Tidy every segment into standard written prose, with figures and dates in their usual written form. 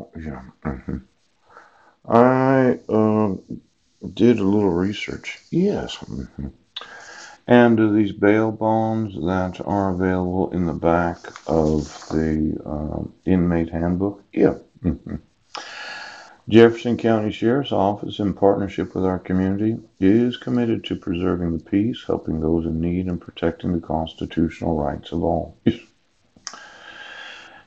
Well, yeah. I did a little research. Yes. And these bail bonds that are available in the back of the inmate handbook? Yeah. Jefferson County Sheriff's Office, in partnership with our community, is committed to preserving the peace, helping those in need, and protecting the constitutional rights of all.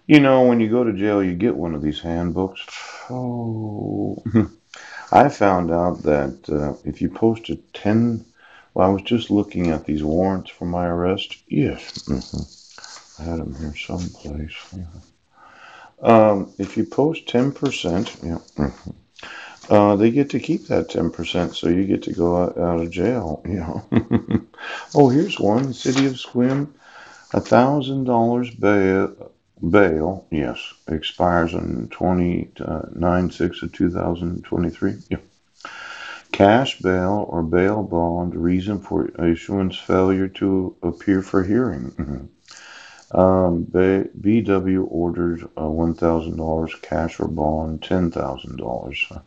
You know, when you go to jail, you get one of these handbooks. Oh, I found out that if you posted 10, well, I was just looking at these warrants for my arrest. Yes, I had them here someplace. Yeah. If you post 10%, yeah, they get to keep that 10%, so you get to go out of jail. Yeah. Oh, here's one. City of Squim, $1,000 bail, yes, expires on 29/6 of 2023. Yeah. Cash bail or bail bond, reason for issuance failure to appear for hearing. BW ordered $1,000 cash or bond, $10,000.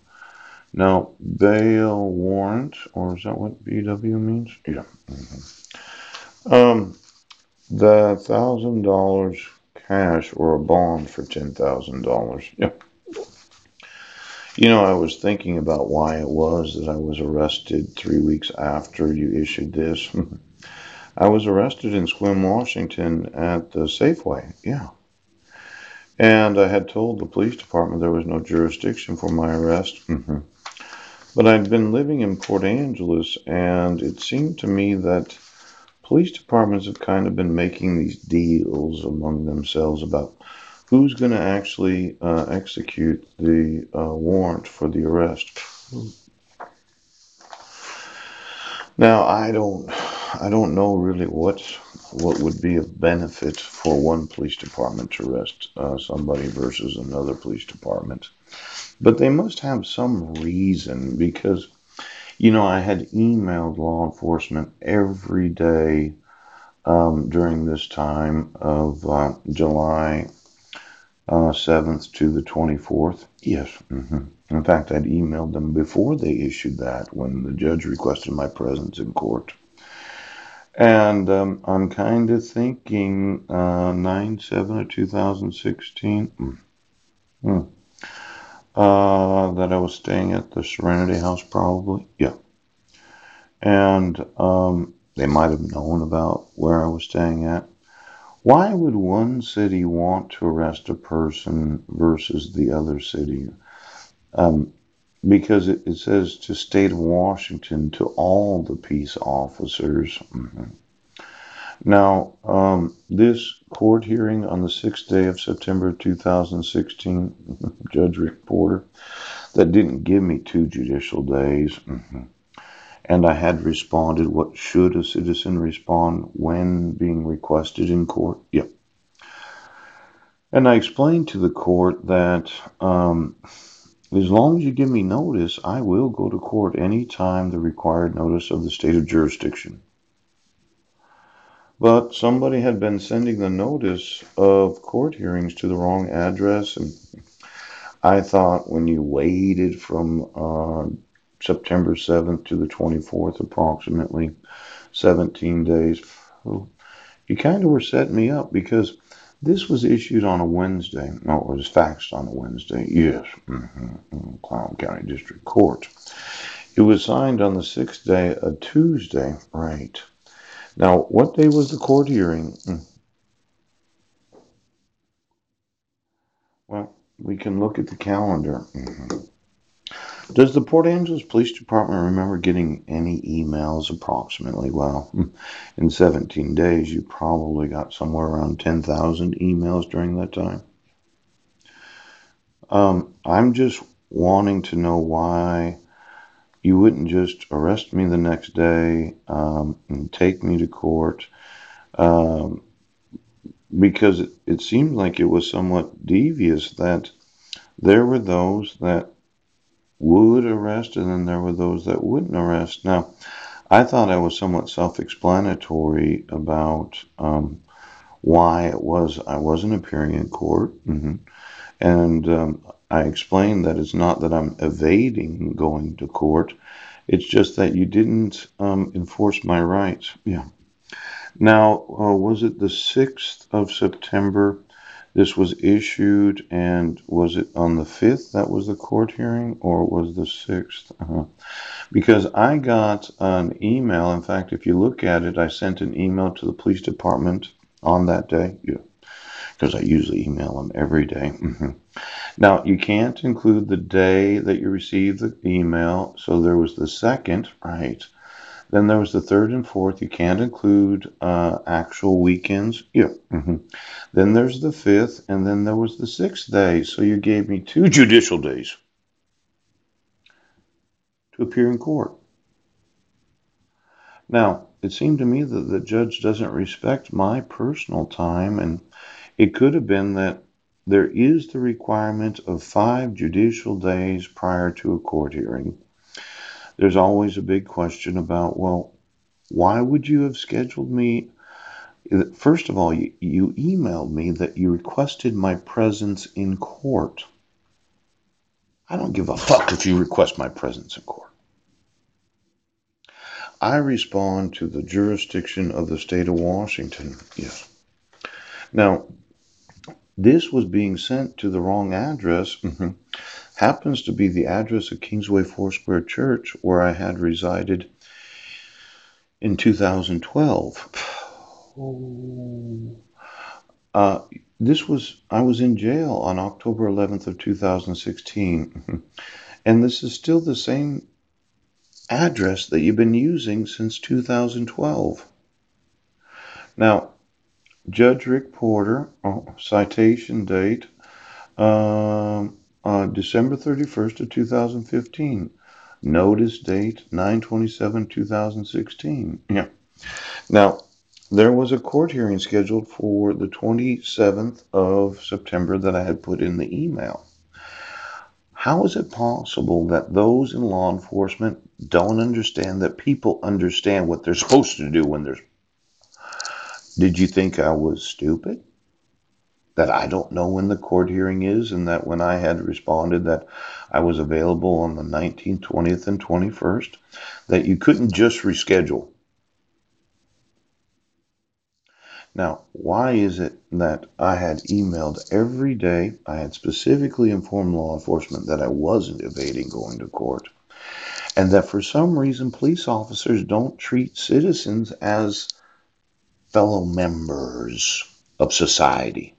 Now, bail warrant, or is that what BW means? Yeah. Um, the $1,000 cash or a bond for $10,000. Yeah. You know, I was thinking about why it was that I was arrested 3 weeks after you issued this. I was arrested in Sequim, Washington at the Safeway. Yeah. And I had told the police department there was no jurisdiction for my arrest. But I'd been living in Port Angeles, and it seemed to me that police departments have kind of been making these deals among themselves about who's going to actually execute the warrant for the arrest. Now, I don't know really what would be of benefit for one police department to arrest somebody versus another police department. But they must have some reason because, I had emailed law enforcement every day during this time of July 7th to the 24th. Yes. In fact, I'd emailed them before they issued that when the judge requested my presence in court. And I'm kind of thinking 9/7 of 2016 that I was staying at the Serenity House, probably. Yeah. And they might have known about where I was staying at. Why would one city want to arrest a person versus the other city? Um, because it says to state of Washington to all the peace officers. Now, this court hearing on the 6th day of September 2016, Judge Rick Porter, that didn't give me 2 judicial days. And I had responded, what should a citizen respond when being requested in court? Yep. And I explained to the court that as long as you give me notice, I will go to court anytime the required notice of the state of jurisdiction. But somebody had been sending the notice of court hearings to the wrong address, and I thought when you waited from September 7th to the 24th, approximately 17 days, you kind of were setting me up because this was issued on a Wednesday. No, it was faxed on a Wednesday. Yes, Clallam County District Court. It was signed on the 6th day, a Tuesday. Right. Now, what day was the court hearing? Well, we can look at the calendar. Does the Port Angeles Police Department remember getting any emails approximately? Well, in 17 days, you probably got somewhere around 10,000 emails during that time. I'm just wanting to know why you wouldn't just arrest me the next day and take me to court um, because it seemed like it was somewhat devious that there were those that would arrest and then there were those that wouldn't arrest. Now, I thought I was somewhat self-explanatory about why it was I wasn't appearing in court. And I explained that it's not that I'm evading going to court. It's just that you didn't enforce my rights. Yeah. Now, was it the 6th of September this was issued, and was it on the 5th that was the court hearing, or was the 6th? Because I got an email. In fact, if you look at it, I sent an email to the police department on that day. Yeah, because I usually email them every day. Now, you can't include the day that you received the email, so there was the 2nd, right? Then there was the 3rd and 4th. You can't include actual weekends. Yeah. Then there's the 5th, and then there was the 6th day. So you gave me 2 judicial days to appear in court. Now, it seemed to me that the judge doesn't respect my personal time, and it could have been that there is the requirement of 5 judicial days prior to a court hearing. There's always a big question about, well, why would you have scheduled me? First of all, you emailed me that you requested my presence in court. I don't give a fuck if you request my presence in court. I respond to the jurisdiction of the state of Washington. Yes. Now, this was being sent to the wrong address. Happens to be the address of Kingsway Foursquare Church, where I had resided in 2012. I was in jail on October 11th of 2016. And this is still the same address that you've been using since 2012. Now, Judge Rick Porter, citation date, December 31st of 2015. Notice date, 9/27/2016. Yeah. Now, there was a court hearing scheduled for the 27th of September that I had put in the email. How is it possible that those in law enforcement don't understand that people understand what they're supposed to do when there's... Did you think I was stupid? That I don't know when the court hearing is, and that when I had responded that I was available on the 19th, 20th, and 21st, that you couldn't just reschedule? Now, why is it that I had emailed every day? I had specifically informed law enforcement that I wasn't evading going to court, and that for some reason police officers don't treat citizens as fellow members of society.